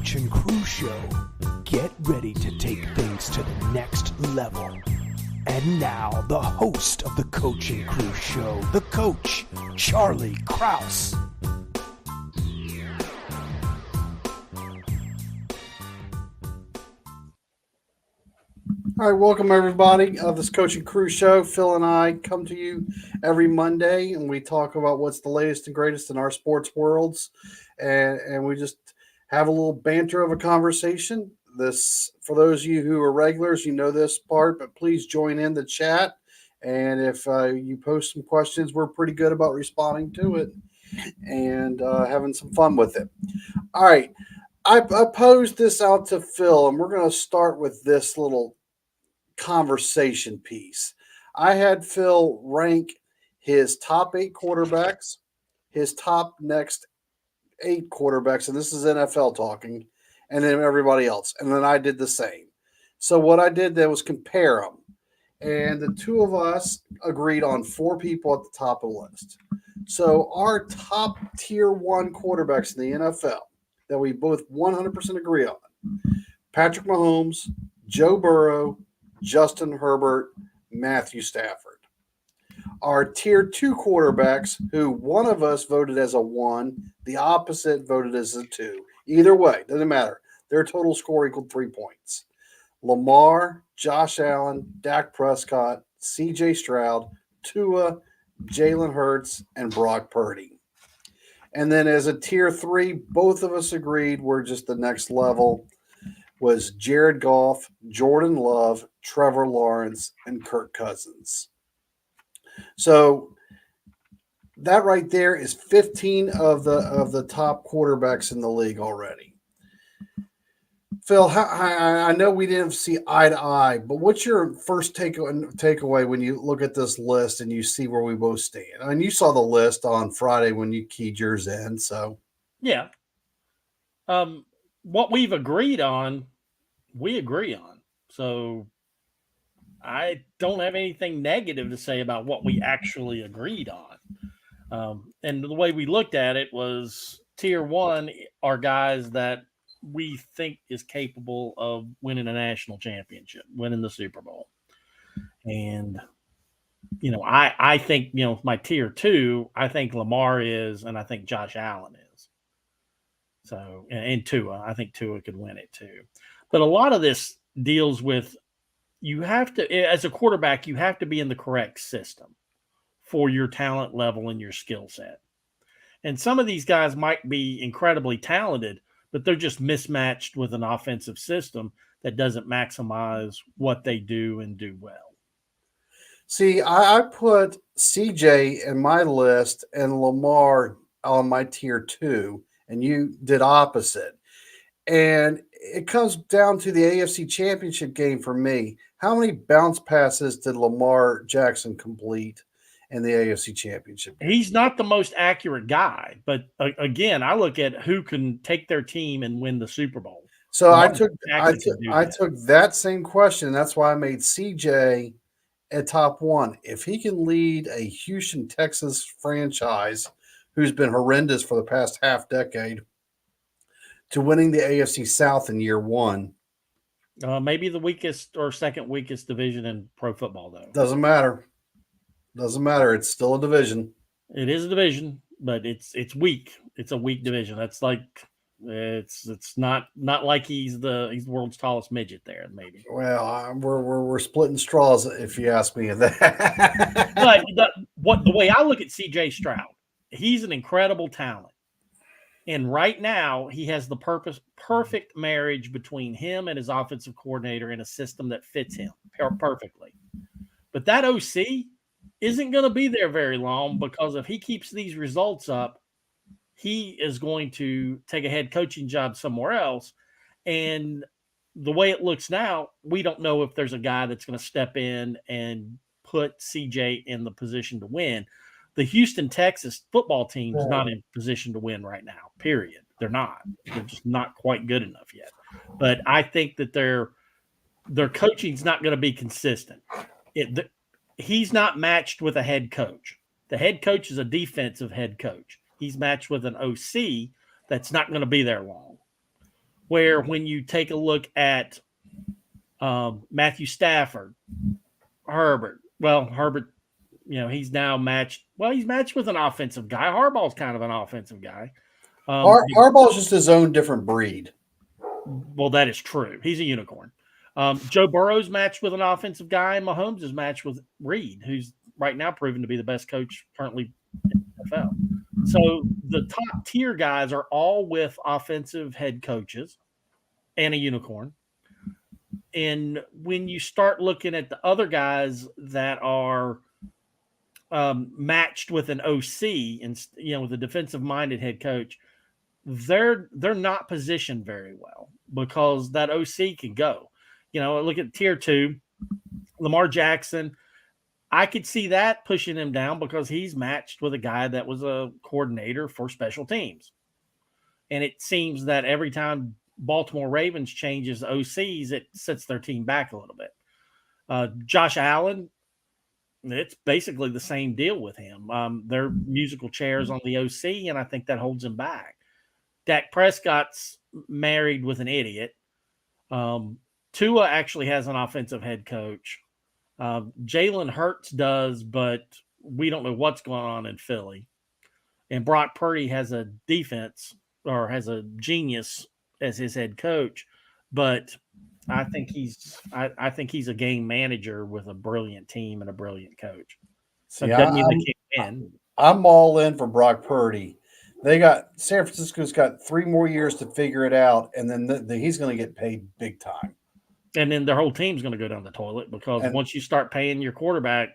Coach and Crew Show. Get ready to take things to the next level. And now, the host of the Coach and Crew Show, the coach, Charlie Krause. All right, welcome everybody. This Coach and Crew Show. Phil and I come to you every Monday, and we talk about what's the latest and greatest in our sports worlds, and we just have a little banter of a conversation. This, for those of you who are regulars, you know this part, but please join in the chat. And if you post some questions, we're pretty good about responding to it and having some fun with it. All right, I posed this out to Phil, and we're going to start with this little conversation piece. I had Phil rank his top 8 quarterbacks, his top next 8 quarterbacks, and this is NFL talking, and then everybody else. And then I did the same. So what I did there was compare them. And the two of us agreed on 4 people at the top of the list. So our top tier 1 quarterbacks in the NFL that we both 100% agree on: Patrick Mahomes, Joe Burrow, Justin Herbert, Matthew Stafford. Our tier 2 quarterbacks, who one of us voted as a 1, the opposite voted as a 2. Either way, doesn't matter. Their total score equaled 3 points. Lamar, Josh Allen, Dak Prescott, C.J. Stroud, Tua, Jalen Hurts, and Brock Purdy. And then as a tier 3, both of us agreed we're just the next level, was Jared Goff, Jordan Love, Trevor Lawrence, and Kirk Cousins. So that right there is 15 of the top quarterbacks in the league already. Phil, I know we didn't see eye to eye, but what's your first takeaway when you look at this list and you see where we both stand? I mean, you saw the list on Friday when you keyed yours in, so. Yeah. What we've agreed on, we agree on. So I don't have anything negative to say about what we actually agreed on. And the way we looked at it was tier 1 are guys that we think is capable of winning a national championship, winning the Super Bowl. And, I think, my tier 2, I think Lamar is, and I think Josh Allen is. So, and Tua, I think Tua could win it too. But a lot of this deals with, you have to, as a quarterback, you have to be in the correct system for your talent level and your skill set. And some of these guys might be incredibly talented, but they're just mismatched with an offensive system that doesn't maximize what they do and do well. See, I put CJ in my list and Lamar on my tier 2, and you did opposite. And it comes down to the AFC Championship game for me. How many bounce passes did Lamar Jackson complete in the AFC Championship game? He's not the most accurate guy, but again, I look at who can take their team and win the Super Bowl. So I took that same question. That's why I made CJ at top 1. If he can lead a Houston Texans franchise who's been horrendous for the past half decade to winning the AFC South in year 1. Maybe the weakest or second weakest division in pro football, though. Doesn't matter. It's still a division. It is a division, but it's weak. It's a weak division. That's like it's not like he's the world's tallest midget there. Maybe. Well, we're splitting straws if you ask me that. But the way I look at C.J. Stroud, he's an incredible talent. And right now, he has the perfect marriage between him and his offensive coordinator in a system that fits him perfectly. But that OC isn't going to be there very long, because if he keeps these results up, he is going to take a head coaching job somewhere else. And the way it looks now, we don't know if there's a guy that's going to step in and put CJ in the position to win. The Houston Texas football team is not in position to win right now, period. They're not. They're just not quite good enough yet. But I think that their coaching's not going to be consistent. He's not matched with a head coach. The head coach is a defensive head coach. He's matched with an OC that's not going to be there long. Where when you take a look at Matthew Stafford, Herbert, he's now matched. Well, he's matched with an offensive guy. Harbaugh's kind of an offensive guy. Harbaugh's just his own different breed. Well, that is true. He's a unicorn. Joe Burrow's matched with an offensive guy, and Mahomes is matched with Reed, who's right now proven to be the best coach currently in the NFL. So the top tier guys are all with offensive head coaches and a unicorn. And when you start looking at the other guys that are matched with an OC and with a defensive-minded head coach, they're not positioned very well because that OC can go. Look at tier 2, Lamar Jackson. I could see that pushing him down because he's matched with a guy that was a coordinator for special teams. And it seems that every time Baltimore Ravens changes OCs, it sets their team back a little bit. Josh Allen, it's basically the same deal with him. They're musical chairs on the OC, and I think that holds him back. Dak Prescott's married with an idiot. Tua actually has an offensive head coach. Jalen Hurts does, but we don't know what's going on in Philly. And Brock Purdy has a defense or has a genius as his head coach, but I think he's a game manager with a brilliant team and a brilliant coach. So doesn't mean they can't win. I'm all in for Brock Purdy. San Francisco's got 3 more years to figure it out, and then he's going to get paid big time. And then their whole team's going to go down the toilet because once you start paying your quarterback,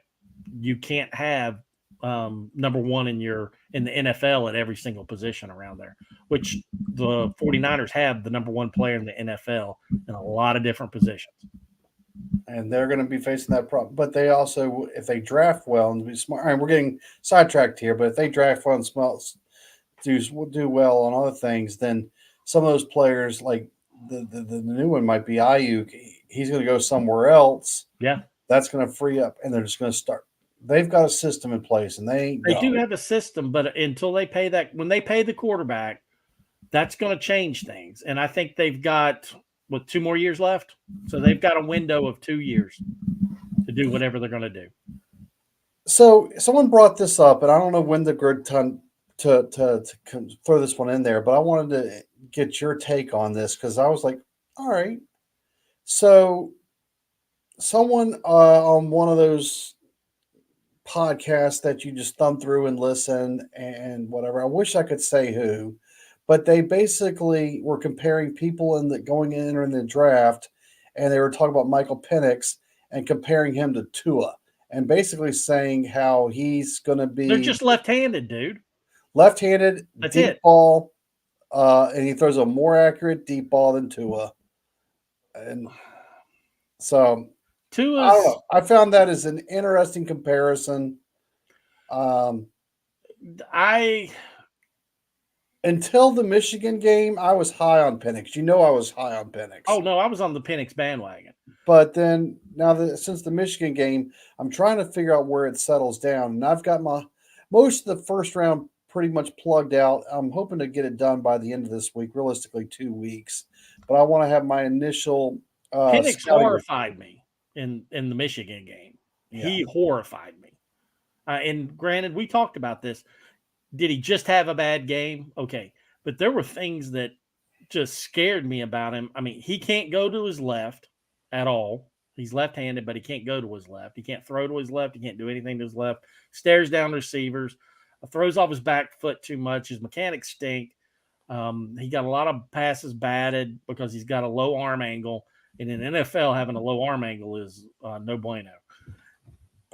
you can't have number one in the NFL at every single position around there, which the 49ers have the number one player in the NFL in a lot of different positions. And they're going to be facing that problem. But they also, if they draft well and be smart, and we're getting sidetracked here, but if they draft well and do well on other things, then some of those players, like the new one might be Ayuk, he's going to go somewhere else. Yeah. That's going to free up, and they're just going to start. They've got a system in place, and they do have a system, but until they pay that, when they pay the quarterback, that's going to change things. And I think they've got 2 more years left, so they've got a window of 2 years to do whatever they're going to do. So someone brought this up, and I don't know when the good time to throw this one in there, but I wanted to get your take on this because I was like, all right. So someone on one of those podcasts that you just thumb through and listen and whatever, I wish I could say who, but they basically were comparing people going in or in the draft, and they were talking about Michael Penix and comparing him to Tua and basically saying how he's going to be. They're just left-handed, dude. Left-handed, that's deep it. Ball, and he throws a more accurate deep ball than Tua. And so Tua's, I don't know. I found that as an interesting comparison. Until the Michigan game, I was high on Penix. I was high on Penix. Oh no, I was on the Penix bandwagon. But then since the Michigan game, I'm trying to figure out where it settles down, and I've got most of the first round pretty much plugged out. I'm hoping to get it done by the end of this week, realistically 2 weeks. But I want to have my initial. Penix horrified me in the Michigan game. Yeah. He horrified me. And granted, we talked about this. Did he just have a bad game? Okay. But there were things that just scared me about him. I mean, he can't go to his left at all. He's left-handed, but he can't go to his left. He can't throw to his left. He can't do anything to his left. Stares down receivers. Throws off his back foot too much. His mechanics stink. He got a lot of passes batted because he's got a low arm angle. And in NFL, having a low arm angle is no bueno.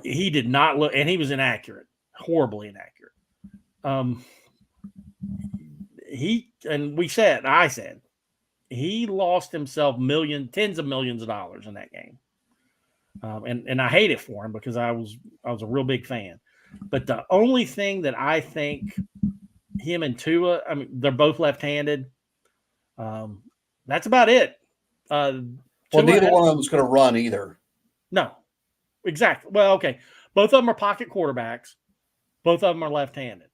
He did not look, and he was inaccurate, horribly inaccurate. I said, he lost himself tens of millions of dollars in that game. And I hate it for him because I was a real big fan. But the only thing that I think him and Tua, I mean, they're both left-handed. That's about it. Neither one of them is going to run either. No, exactly. Well, okay. Both of them are pocket quarterbacks. Both of them are left-handed.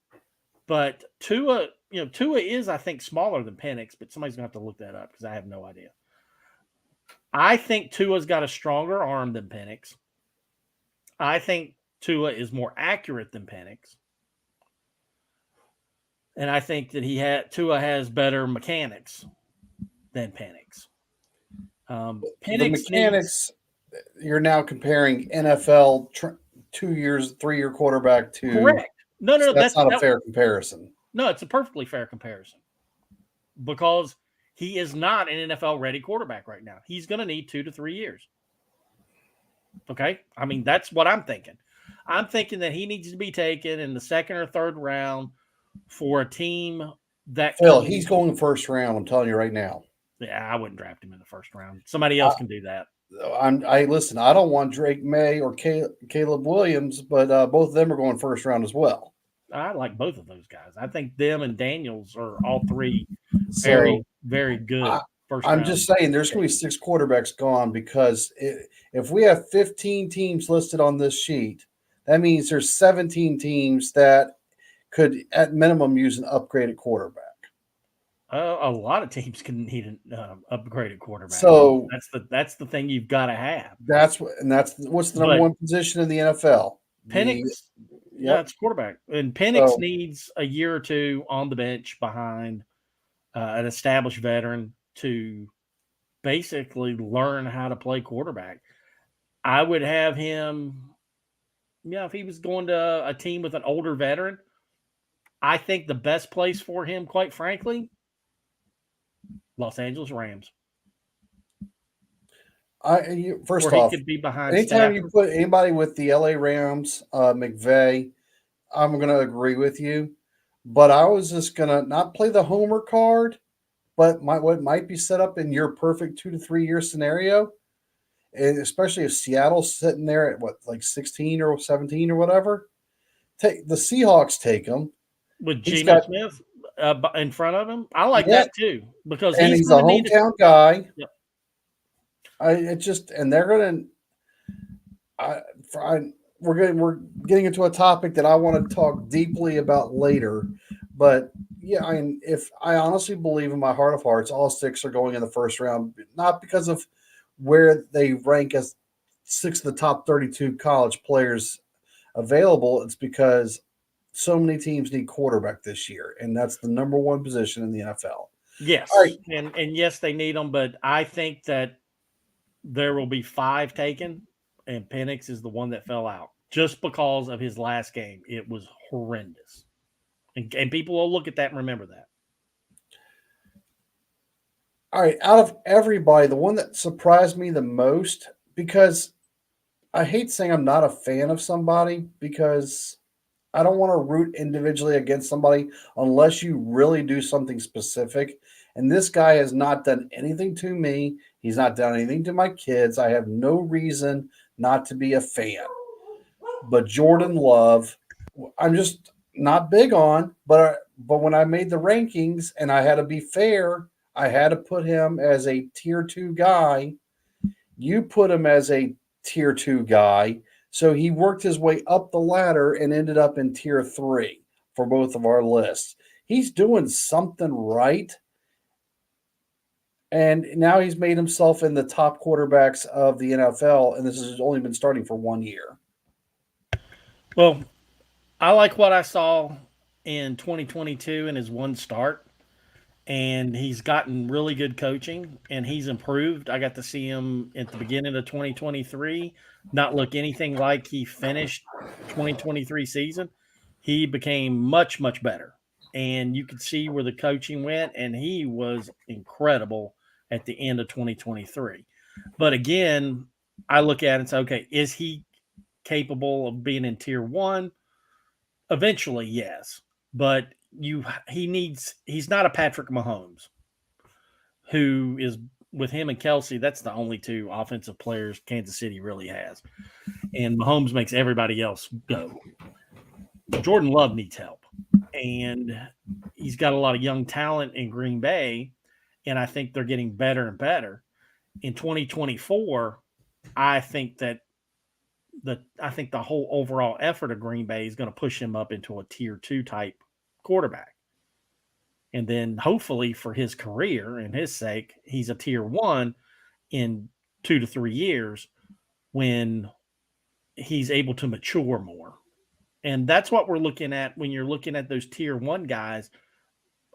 But Tua, Tua is, I think, smaller than Penix, but somebody's going to have to look that up because I have no idea. I think Tua's got a stronger arm than Penix. I think Tua is more accurate than Penix. And I think that Tua has better mechanics than Penix. The mechanics, you're now comparing NFL 2 years, 3-year quarterback to. Correct. No, So that's not a fair comparison. No, it's a perfectly fair comparison because he is not an NFL ready quarterback right now. He's going to need 2 to 3 years. Okay. I mean, that's what I'm thinking. I'm thinking that he needs to be taken in the second or third round for a team that. Phil, he's going first round. I'm telling you right now. Yeah, I wouldn't draft him in the first round. Somebody else can do that. Listen. I don't want Drake May or Caleb Williams, but both of them are going first round as well. I like both of those guys. I think them and Daniels are all three very, very good. I'm just saying there's going to be 6 quarterbacks gone because if we have 15 teams listed on this sheet, that means there's 17 teams that could, at minimum, use an upgraded quarterback. A lot of teams can need an upgraded quarterback. So that's the thing you've got to have. That's what's the number one position in the NFL. Penix, yeah, it's quarterback, and Penix needs a year or two on the bench behind an established veteran to basically learn how to play quarterback. I would have him. Yeah, if he was going to a team with an older veteran, I think the best place for him, quite frankly, Los Angeles Rams. First off, could be behind anytime Stafford. You put anybody with the LA Rams, McVay, I'm going to agree with you. But I was just going to not play the homer card, but what might be set up in your perfect 2 to 3 year scenario, and especially if Seattle's sitting there at 16 or 17 or whatever, take the Seahawks. Take him with Geno Smith in front of him. I like that too because he's a hometown guy. Yep. They're going to. We're getting into a topic that I want to talk deeply about later, but yeah, I honestly believe in my heart of hearts, all 6 are going in the first round, not because of where they rank as 6 of the top 32 college players available. It's because so many teams need quarterback this year, and that's the number one position in the NFL. Yes, and yes, they need them, but I think that there will be 5 taken, and Penix is the one that fell out just because of his last game. It was horrendous. And people will look at that and remember that. All right, out of everybody, the one that surprised me the most, because I hate saying I'm not a fan of somebody because I don't want to root individually against somebody unless you really do something specific. And this guy has not done anything to me. He's not done anything to my kids. I have no reason not to be a fan. But Jordan Love, I'm just not big on. But when I made the rankings and I had to be fair, I had to put him as a tier 2 guy. You put him as a tier 2 guy. So he worked his way up the ladder and ended up in tier 3 for both of our lists. He's doing something right. And now he's made himself in the top quarterbacks of the NFL, and this has only been starting for 1 year. Well, I like what I saw in 2022 in his one start, and he's gotten really good coaching, and he's improved. I got to see him at the beginning of 2023 not look anything like he finished 2023 season. He became much, much better, and you could see where the coaching went, and he was incredible at the end of 2023. But again, I look at it and say, okay, is he capable of being in tier 1? Eventually, yes. But he's not a Patrick Mahomes, who is with him and Kelsey. That's the only 2 offensive players Kansas City really has. And Mahomes makes everybody else go. Jordan Love needs help. And he's got a lot of young talent in Green Bay. And I think they're getting better and better. In 2024, I think the whole overall effort of Green Bay is going to push him up into a tier 2 type quarterback. And then hopefully for his career and his sake, he's a tier 1 in 2 to 3 years when he's able to mature more. And that's what we're looking at when you're looking at those tier 1 guys.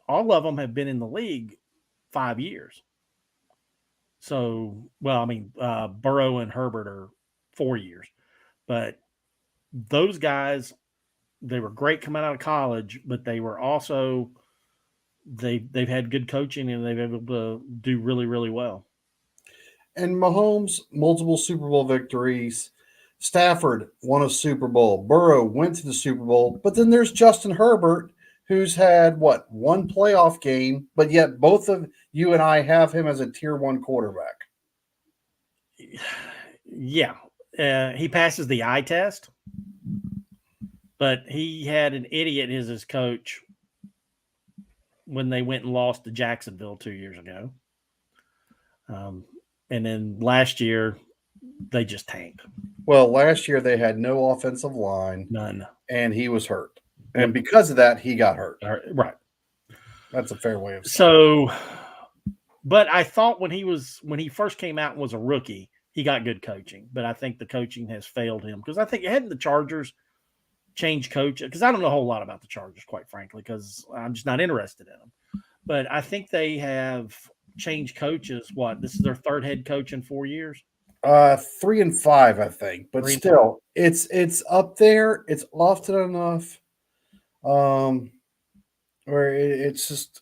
All of them have been in the league 5 years. So, well, I mean, Burrow and Herbert are 4 years, but those guys, they were great coming out of college, but they were also they've had good coaching and they've been able to do really, really well. And Mahomes, multiple Super Bowl victories. Stafford won a Super Bowl. Burrow went to the Super Bowl. But then there's Justin Herbert, who's had, one playoff game, but yet both of you and I have him as a tier 1 quarterback. Yeah. He passes the eye test, but he had an idiot as his coach when they went and lost to Jacksonville 2 years ago. And then last year, they just tanked. Well, last year they had no offensive line. None. And he was hurt. And because of that, he got hurt. Right. That's a fair way of saying so, but I thought when he first came out and was a rookie, he got good coaching. But I think the coaching has failed him because I think hadn't the Chargers changed coach, because I don't know a whole lot about the Chargers, quite frankly, because I'm just not interested in them. But I think they have changed coaches. This is their 3rd head coach in 4 years? 3 and 5, I think. But still, it's up there. It's often enough where it's just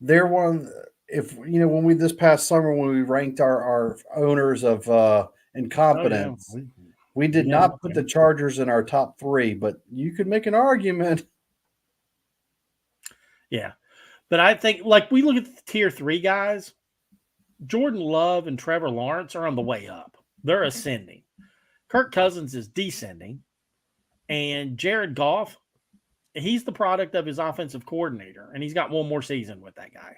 they're one. If when we this past summer when we ranked our owners of incompetence, we did not put the Chargers in our top 3, but you could make an argument. Yeah. But I think, like, we look at the tier 3 guys, Jordan Love and Trevor Lawrence are on the way up. They're ascending. Kirk Cousins is descending. And Jared Goff, he's the product of his offensive coordinator, and he's got one more season with that guy.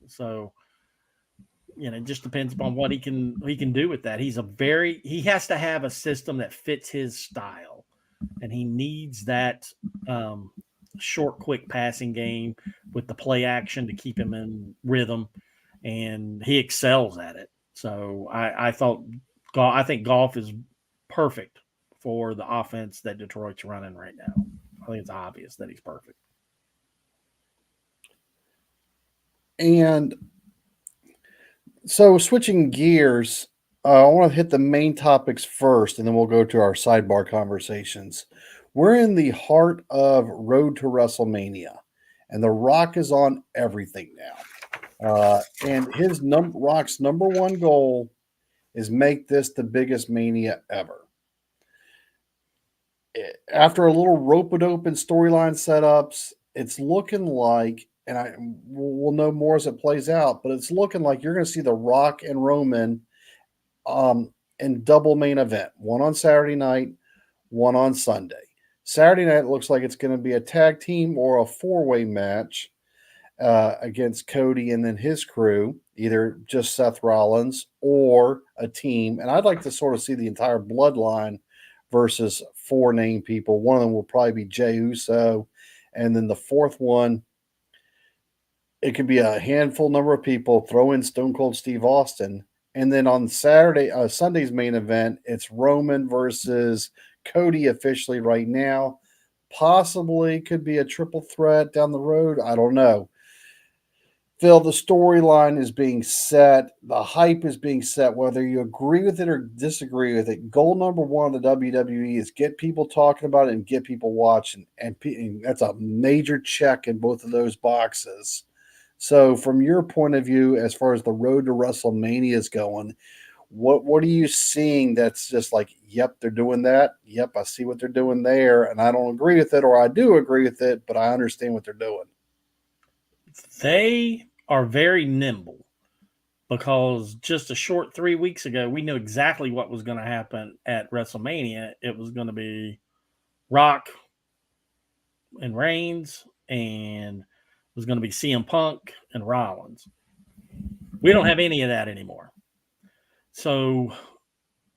So, it just depends upon what he can do with that. He has to have a system that fits his style, and he needs that short, quick passing game with the play action to keep him in rhythm, and he excels at it. So I think Goff is perfect for the offense that Detroit's running right now. I think it's obvious that he's perfect. And so switching gears, I want to hit the main topics first, and then we'll go to our sidebar conversations. We're in the heart of Road to WrestleMania, and The Rock is on everything now. And Rock's number 1 goal is make this the biggest Mania ever. After a little rope-a-dope and storyline setups, it's looking like, and we'll know more as it plays out, but it's looking like you're going to see The Rock and Roman in double main event, one on Saturday night, one on Sunday. Saturday night looks like it's going to be a tag team or a 4-way match against Cody and then his crew, either just Seth Rollins or a team. And I'd like to sort of see the entire bloodline versus 4 named people. One of them will probably be Jey Uso. And then the 4th one, it could be a handful number of people, throw in Stone Cold Steve Austin. And then on Sunday's main event, it's Roman versus Cody officially right now. Possibly could be a triple threat down the road. I don't know. Phil, the storyline is being set. The hype is being set, whether you agree with it or disagree with it. Goal number 1 of the WWE is get people talking about it and get people watching. And that's a major check in both of those boxes. So from your point of view, as far as the road to WrestleMania is going, what are you seeing that's just like, yep, they're doing that. Yep, I see what they're doing there. And I don't agree with it, or I do agree with it, but I understand what they're doing. They are very nimble because just a short 3 weeks ago, we knew exactly what was going to happen at WrestleMania. It was going to be Rock and Reigns, and it was going to be CM Punk and Rollins. We don't have any of that anymore. So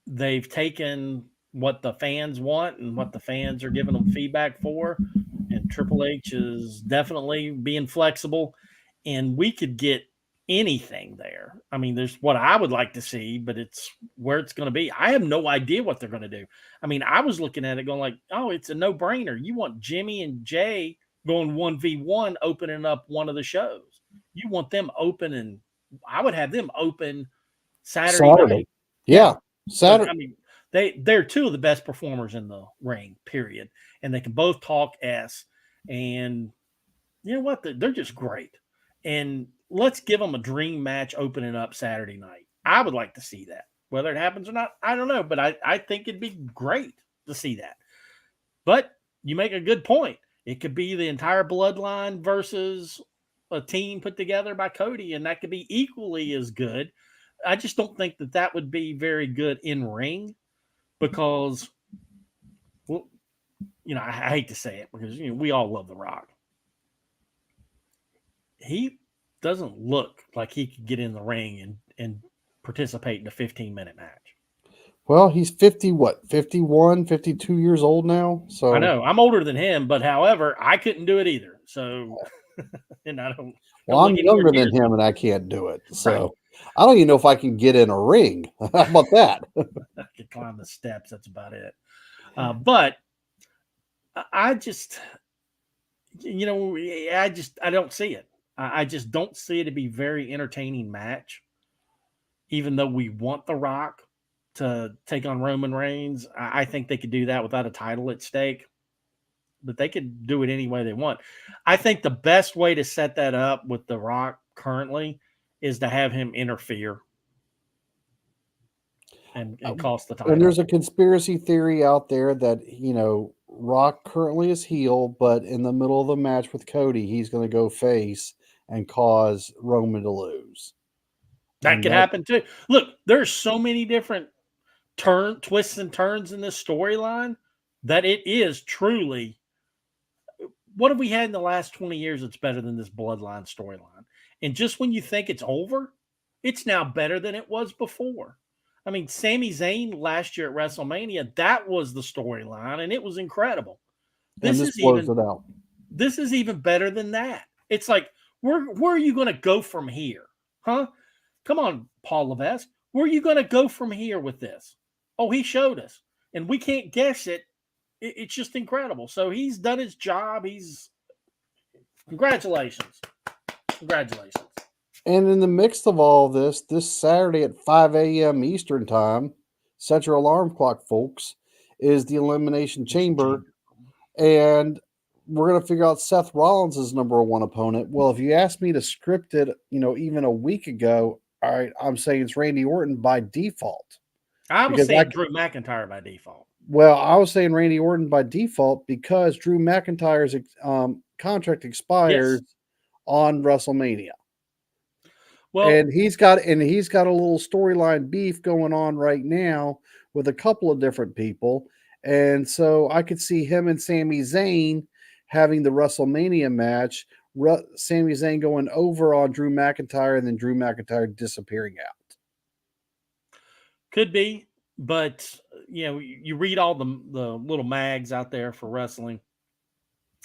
they've taken what the fans want and what the fans are giving them feedback for and Triple H is definitely being flexible, and we could get anything there. I mean, there's what I would like to see, but it's where it's going to be. I have no idea what they're going to do. I mean, I was looking at it going like, oh, it's a no-brainer. You want Jimmy and Jay going 1v1, opening up one of the shows. You want them open, and I would have them open Saturday night. Yeah, Saturday. I mean, they're two of the best performers in the ring, period. And they can both talk S. And you know what? They're just great. And let's give them a dream match opening up Saturday night. I would like to see that. Whether it happens or not, I don't know. But I think it'd be great to see that. But you make a good point. It could be the entire bloodline versus a team put together by Cody, and that could be equally as good. I just don't think that would be very good in ring because, well, you know, I hate to say it because, you know, we all love The Rock. He doesn't look like he could get in the ring and participate in a 15-minute match. Well, he's 51, 52 years old now. So I know I'm older than him, but however, I couldn't do it either. So, and I don't. Well, I'm younger than him, and I can't do it. So right. I don't even know if I can get in a ring. How about that? I could climb the steps. That's about it. But I just, you know, I don't see it. I just don't see it to be a very entertaining match. Even though we want The Rock to take on Roman Reigns, I think they could do that without a title at stake. But they could do it any way they want. I think the best way to set that up with The Rock currently is to have him interfere and cost the title. And there's a conspiracy theory out there that, you know, Rock currently is heel, but in the middle of the match with Cody, he's going to go face and cause Roman to lose. That could happen too. Look, there's so many different twists and turns in this storyline that it is truly. What have we had in the last 20 years that's better than this bloodline storyline? And just when you think it's over, it's now better than it was before. I mean, Sami Zayn last year at WrestleMania, that was the storyline, and it was incredible. This is even better than that. It's like, where are you going to go from here? Huh? Come on, Paul Levesque. Where are you going to go from here with this? Oh, he showed us, and we can't guess it. It's just incredible. So he's done his job. Congratulations. Congratulations. And in the midst of all of this Saturday at 5 a.m. Eastern time, set your alarm clock, folks, is the Elimination Chamber. And we're going to figure out Seth Rollins' number one opponent. Well, if you asked me to script it, you know, even a week ago, all right, I'm saying it's Randy Orton by default. I was saying Drew McIntyre by default. Well, I was saying Randy Orton by default because Drew McIntyre's contract expires on WrestleMania. Well, and he's got a little storyline beef going on right now with a couple of different people, and so I could see him and Sami Zayn having the WrestleMania match. Sami Zayn going over on Drew McIntyre, and then Drew McIntyre disappearing out. Could be, but you know, you read all the little mags out there for wrestling,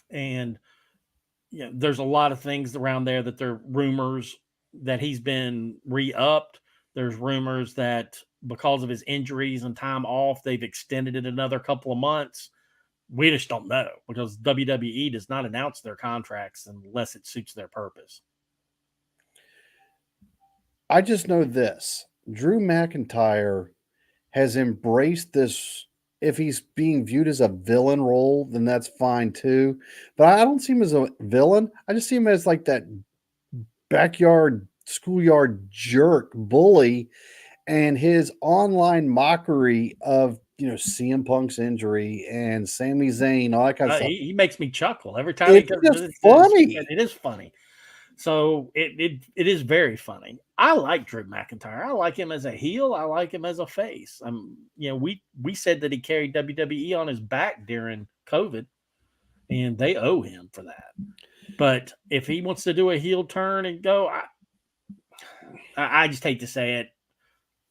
and you know, there's a lot of things around there that they're rumors that he's been re-upped. There's rumors that because of his injuries and time off, they've extended it another couple of months. We just don't know because WWE does not announce their contracts unless it suits their purpose. I just know this. Drew McIntyre has embraced this. If he's being viewed as a villain role, then that's fine too. But I don't see him as a villain. I just see him as like that backyard, schoolyard jerk bully, and his online mockery of, you know, CM Punk's injury and Sami Zayn, all that kind of stuff. He makes me chuckle every time. It's funny. It is funny. So it is very funny. I like Drew McIntyre. I like him as a heel. I like him as a face. You know, we said that he carried WWE on his back during COVID, and they owe him for that. But if he wants to do a heel turn and go, I just hate to say it,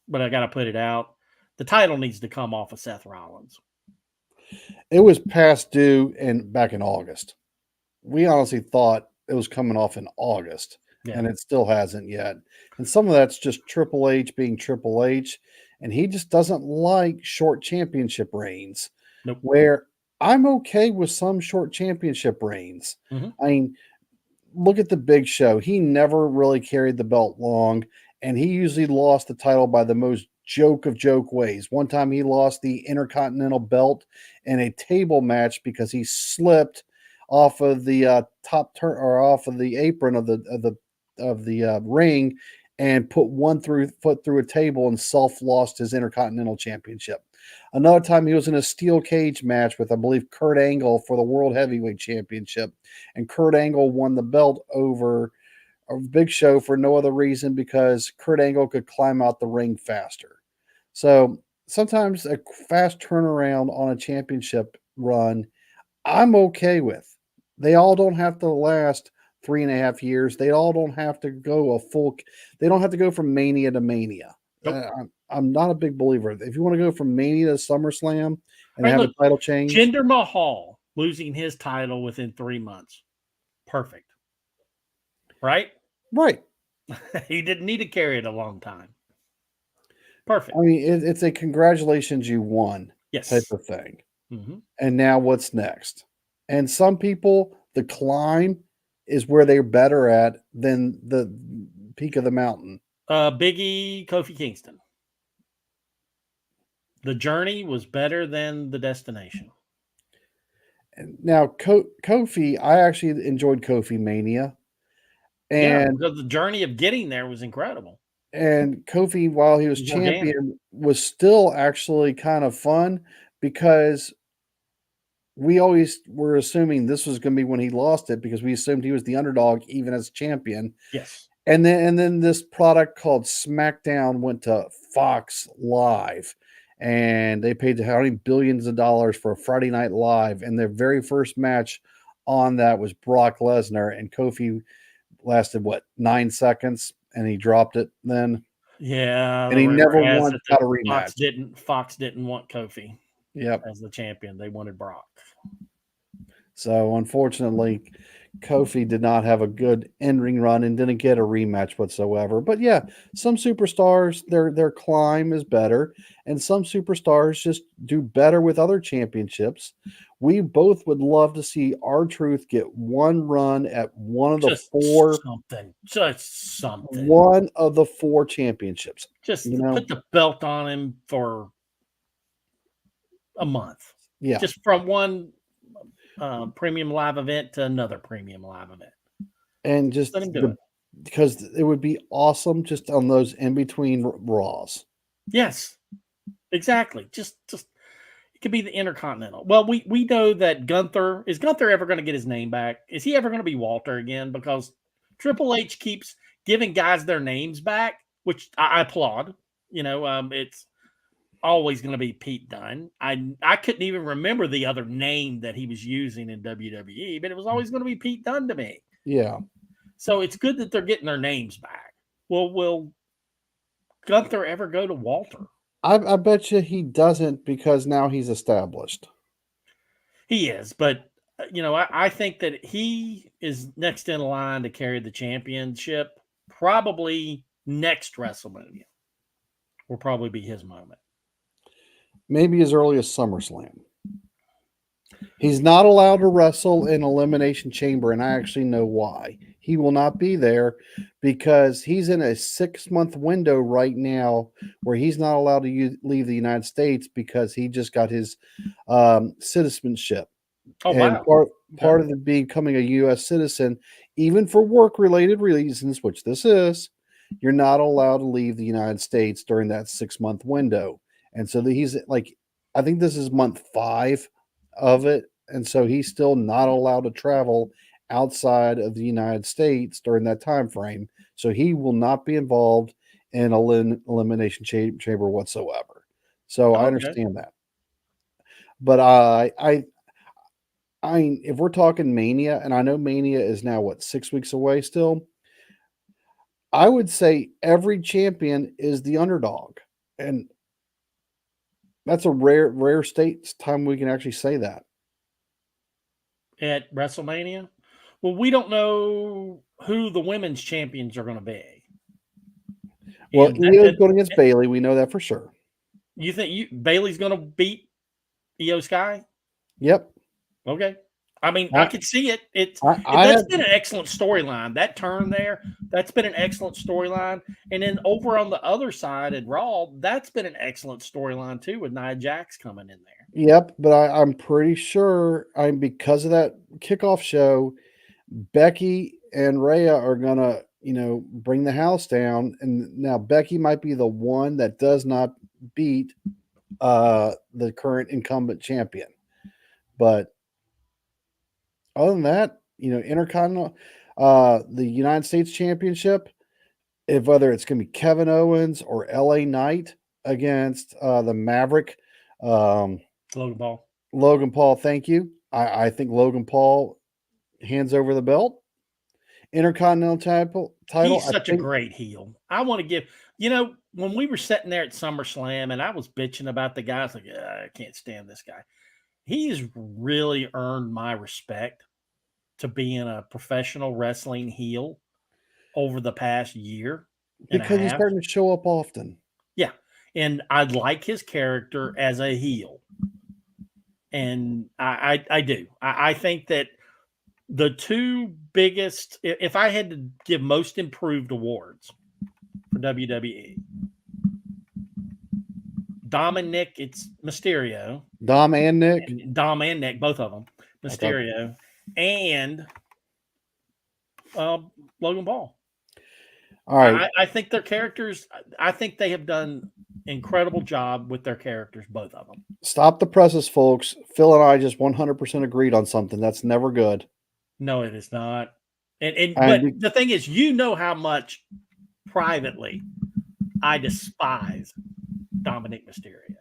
but I got to put it out. The title needs to come off of Seth Rollins. It was past due back in August. we honestly thought it was coming off in August, Yeah. and it still hasn't yet. And some of that's just Triple H being Triple H, and he just doesn't like short championship reigns. Nope. Where I'm okay with some short championship reigns. Mhm. I mean, look at the Big Show. He never really carried the belt long, and he usually lost the title by the most joke of joke ways. One time he lost the Intercontinental belt in a table match because he slipped off of the top turn or off of the apron of the ring and put foot through a table and self lost his Intercontinental Championship. Another time he was in a steel cage match with, I believe, Kurt Angle for the World Heavyweight Championship, and Kurt Angle won the belt over a Big Show for no other reason because Kurt Angle could climb out the ring faster. So sometimes a fast turnaround on a championship run, I'm okay with. They all don't have to last 3.5 years. They all don't have to go they don't have to go from Mania to Mania. Nope. I'm not a big believer. If you want to go from Mania to SummerSlam and Right, have look, a title change, Jinder Mahal losing his title within 3 months. Perfect. Right? right? He didn't need to carry it a long time. Perfect. I mean, it's a congratulations you won Yes. type of thing. Mhm. And now what's next? And some people, the climb is where they're better at than the peak of the mountain. Big E, Kofi Kingston. The journey was better than the destination. And now Kofi, I actually enjoyed Kofi Mania. Yeah, And because the journey of getting there was incredible. and Kofi, while he was It was organic. champion, was still actually kind of fun because we always were assuming this was going to be when he lost it because we assumed he was the underdog even as champion. Yes. And then this product called SmackDown went to Fox Live, and they paid how many billions of dollars for a Friday Night Live, and their very first match on that was Brock Lesnar, and Kofi lasted 9 seconds, and he dropped it then, Yeah. and he never once got a rematch. Fox didn't want Kofi Yep. as the champion. They wanted Brock. So unfortunately, Kofi did not have a good in-ring run and didn't get a rematch whatsoever. But yeah, some superstars, their climb is better, and some superstars just do better with other championships. We both would love to see R-Truth get one run at one of the Just something. one of the 4 championships. Just put the belt on him for a month. Yeah. Just from one premium live event to another premium live event. And just let him do it. Because it would be awesome just on those in-between Raws. Yes, exactly. Just it could be the Intercontinental. Well, we know that Gunther ever going to get his name back? Is he ever going to be Walter again? Because Triple H keeps giving guys their names back, which I applaud. It's always going to be Pete Dunne. I couldn't even remember the other name that he was using in WWE, but it was always going to be Pete Dunne to me. Yeah. So it's good that they're getting their names back. Well, will Gunther ever go to Walter? I bet you he doesn't because now he's established. He is, but I think that he is next in line to carry the championship. Probably next WrestleMania will probably be his moment. Maybe as early as SummerSlam. He's not allowed to wrestle in Elimination Chamber, and I actually know why. He will not be there because he's in a 6-month window right now where he's not allowed to leave the United States because he just got his citizenship. Oh, and wow. Part of the becoming a U.S. citizen, even for work-related reasons, which this is, you're not allowed to leave the United States during that 6-month window. And so he's like, I think this is month 5 of it. And so he's still not allowed to travel outside of the United States during that time frame. So he will not be involved in elimination chamber whatsoever. So I understand that. But I if we're talking Mania, and I know Mania is now 6 weeks away still, I would say every champion is the underdog. And that's a rare time we can actually say that. At WrestleMania? Well, we don't know who the women's champions are going to be. Well, And Io's going against Bailey. We know that for sure. you think Bailey's going to beat Io Sky? Yep. Okay. I mean, I could see it. That's been an excellent storyline. That turn there, that's been an excellent storyline. And then over on the other side at Raw, that's been an excellent storyline too, with Nia Jax coming in there. Yep, but I'm pretty sure because of that kickoff show, Becky and Rhea are gonna, bring the house down. And now Becky might be the one that does not beat the current incumbent champion. But other than that, Intercontinental, the United States Championship, whether it's going to be Kevin Owens or LA Knight against the Maverick, Logan Paul. Logan Paul, thank you. I think Logan Paul hands over the belt. Intercontinental title. He's such a great heel. I want to give, when we were sitting there at SummerSlam and I was bitching about the guys, like, I can't stand this guy. He's really earned my respect to being a professional wrestling heel over the past year. Because he's starting to show up often. Yeah. And I like his character as a heel. And I do. I think that the two biggest, if I had to give most improved awards for WWE, Dom and Nick, it's Mysterio. Dom and Nick, both of them. Mysterio and Logan Paul. All right. I think their characters, I think they have done incredible job with their characters, both of them. Stop the presses, folks. Phil and I just 100% agreed on something. That's never good. No, it is not. But the thing is, how much privately I despise Dominic Mysterio.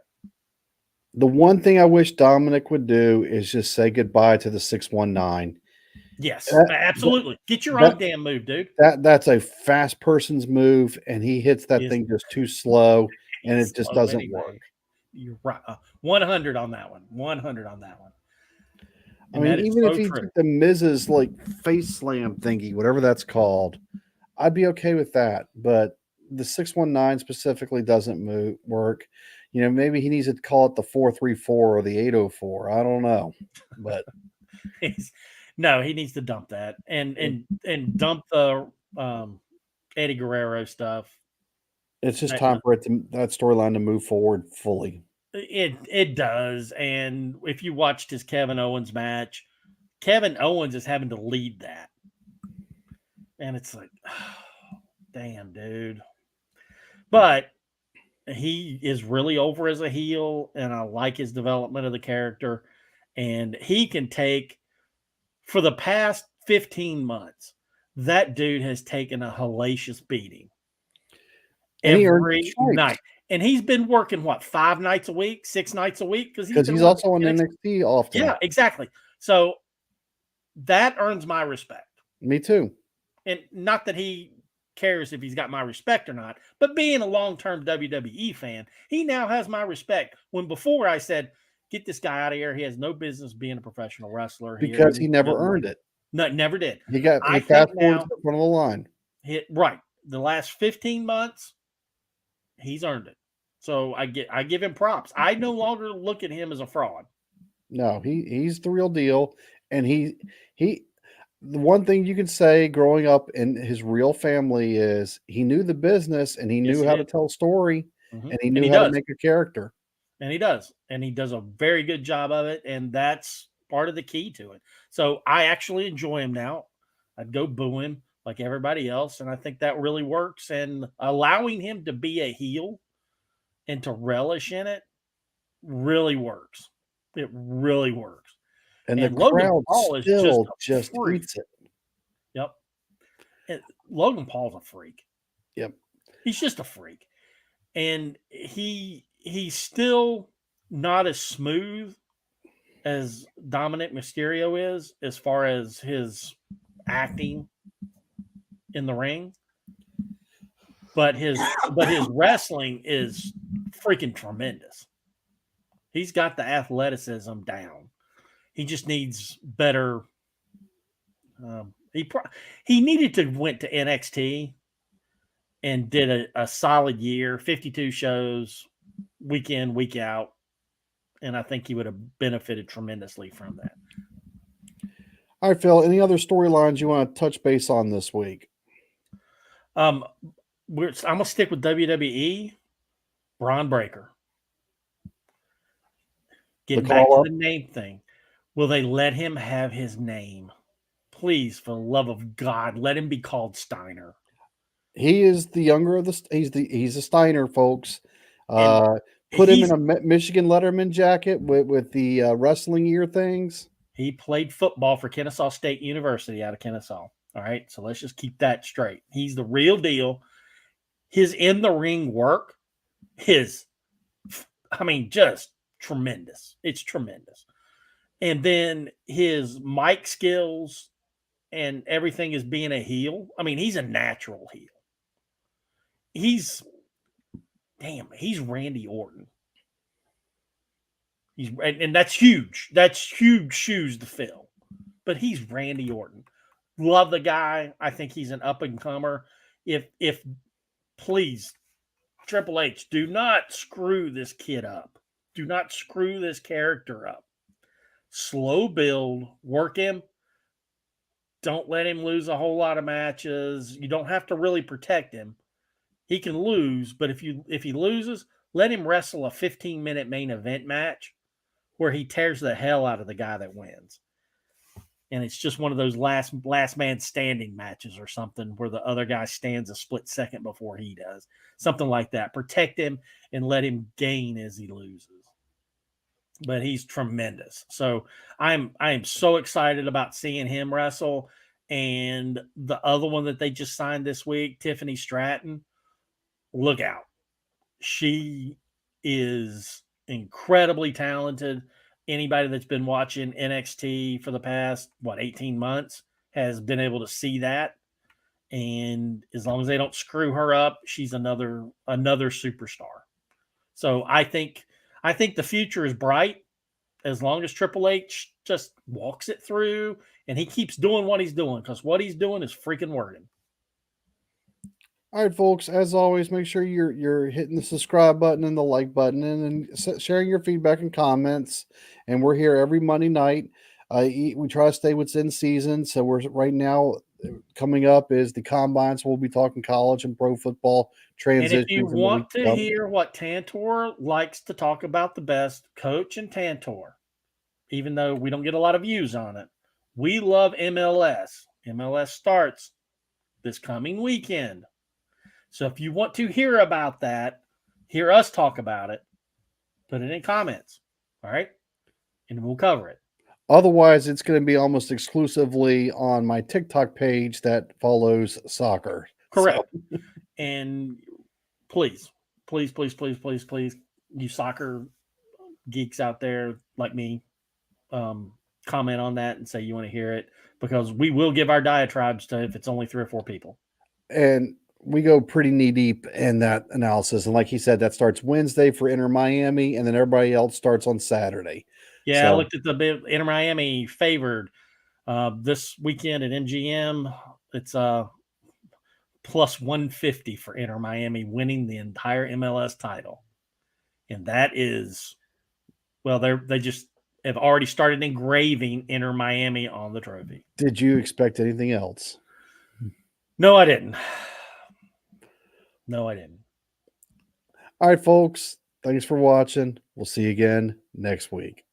The one thing I wish Dominic would do is just say goodbye to the 619. Yes, absolutely. Get your own damn move, dude. That's a fast person's move, and he hits that thing just too slow, and it just doesn't work. You're right. 100 on that one. 100 on that one. And I mean, even if he took the Miz's face slam thingy, whatever that's called, I'd be okay with that. But the 619 specifically doesn't work. Maybe he needs to call it the 434 or the 804. I don't know, but no, he needs to dump that and dump the Eddie Guerrero stuff. It's just time for that storyline to move forward fully. It does. And if you watched his Kevin Owens match, Kevin Owens is having to lead that. And it's like, oh, damn, dude. But he is really over as a heel, and I like his development of the character. And he can take, for the past 15 months, that dude has taken a hellacious beating every night. And he's been working, 5 nights a week, 6 nights a week? Because he's also on NXT often. Yeah, exactly. So that earns my respect. Me too. And not that he cares if he's got my respect or not, but being a long-term WWE fan, he now has my respect. When before I said, get this guy out of here. He has no business being a professional wrestler. Because he never earned it. No, never did. He got fast forward to the front of the line. Right. The last 15 months, he's earned it. So I give him props. I no longer look at him as a fraud. No, he's the real deal. And the one thing you can say growing up in his real family is he knew the business and he knew how to tell a story and he knew how to make a character. And he does. And he does a very good job of it. And that's part of the key to it. So I actually enjoy him now. I'd go boo him like everybody else. And I think that really works. And allowing him to be a heel and to relish in it really works. It really works. And the crowd still just eats it. Yep. And Logan Paul's a freak. Yep. He's just a freak. And he's still not as smooth as Dominic Mysterio is as far as his acting in the ring. But his wrestling is freaking tremendous. He's got the athleticism down. He just needs better He needed to went to NXT and did a solid year, 52 shows, week in, week out. And I think he would have benefited tremendously from that. All right, Phil, any other storylines you want to touch base on this week? I'm going to stick with WWE. Braun Breaker. Getting back to the name thing. Will they let him have his name? Please, for the love of God, let him be called Steiner. He is the younger of he's a Steiner, folks. Put him in a Michigan Letterman jacket with the wrestling ear things. He played football for Kennesaw State University out of Kennesaw. All right, so let's just keep that straight. He's the real deal. His in-the-ring work is, just tremendous. It's tremendous. And then his mic skills and everything is being a heel. He's a natural heel. He's Randy Orton. And that's huge. That's huge shoes to fill. But he's Randy Orton. Love the guy. I think he's an up and comer. If please, Triple H, do not screw this kid up. Do not screw this character up. Slow build, work him. Don't let him lose a whole lot of matches. You don't have to really protect him. He can lose, but if he loses, let him wrestle a 15-minute main event match where he tears the hell out of the guy that wins. And it's just one of those last man standing matches or something where the other guy stands a split second before he does. Something like that. Protect him and let him gain as he loses. But he's tremendous. So I am so excited about seeing him wrestle. And the other one that they just signed this week, Tiffany Stratton, look out. She is incredibly talented. Anybody that's been watching NXT for the past, 18 months has been able to see that. And as long as they don't screw her up, she's another superstar. So I think the future is bright as long as Triple H just walks it through and he keeps doing what he's doing, because what he's doing is freaking working. All right, folks, as always, make sure you're hitting the subscribe button and the like button and sharing your feedback and comments. And we're here every Monday night. We try to stay within season. So we're right now coming up is the combines. We'll be talking college and pro football transition. And if you want to hear what Tantor likes to talk about the best, Coach and Tantor, even though we don't get a lot of views on it, we love MLS. MLS starts this coming weekend. So if you want to hear about that, hear us talk about it, put it in comments. All right? And we'll cover it. Otherwise, it's going to be almost exclusively on my TikTok page that follows soccer. Correct. So. And please, you soccer geeks out there like me, comment on that and say you want to hear it, because we will give our diatribes to if it's only 3 or 4 people. And we go pretty knee deep in that analysis. And like he said, that starts Wednesday for Inter Miami, and then everybody else starts on Saturday. Yeah, so I looked at the Inter Miami favored this weekend at MGM. It's plus 150 for Inter Miami winning the entire MLS title. And that is, well, they just have already started engraving Inter Miami on the trophy. Did you expect anything else? No, I didn't. All right, folks. Thanks for watching. We'll see you again next week.